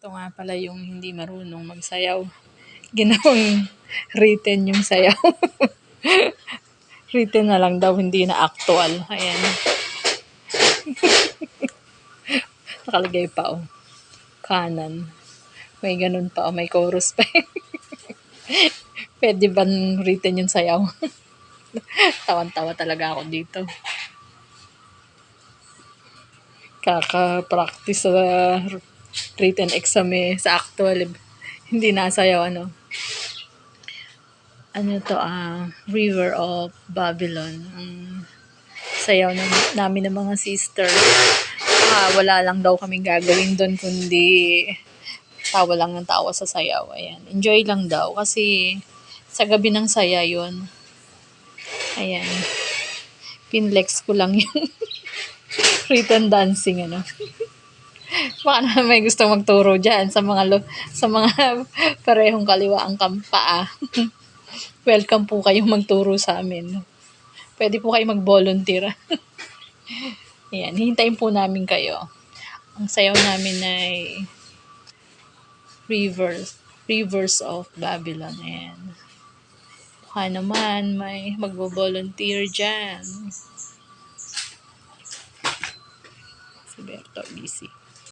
Ito nga pala yung hindi marunong magsayaw. Ginawang written yung sayaw. Written na lang daw, hindi na actual. Ayan. Nakalagay pa oh. Kanan. May ganun pa oh. May chorus pa. Pwede ba written yung sayaw? Tawan-tawa talaga ako dito. Kaka-practice sa written exam sa actual. Hindi nasayaw ano. Ano to River of Babylon. Ang sayaw namin ng mga sister. Wala lang daw kaming gagawin doon kundi tawa lang ng tawa sa sayaw. Ayan. Enjoy lang daw kasi sa gabi ng saya yun. Ayan. Pinlex ko lang yung written dancing ano. Baka naman may gusto magturo dyan sa mga parehong kaliwa ang kampa. Welcome po kayong magturo sa amin. Pwede po kayo mag-volunteer. Ayan, hihintayin po namin kayo. Ang sayaw namin ay Rivers of Babylon. Ayan. Baka naman may magbo-volunteer dyan. Si Berto busy.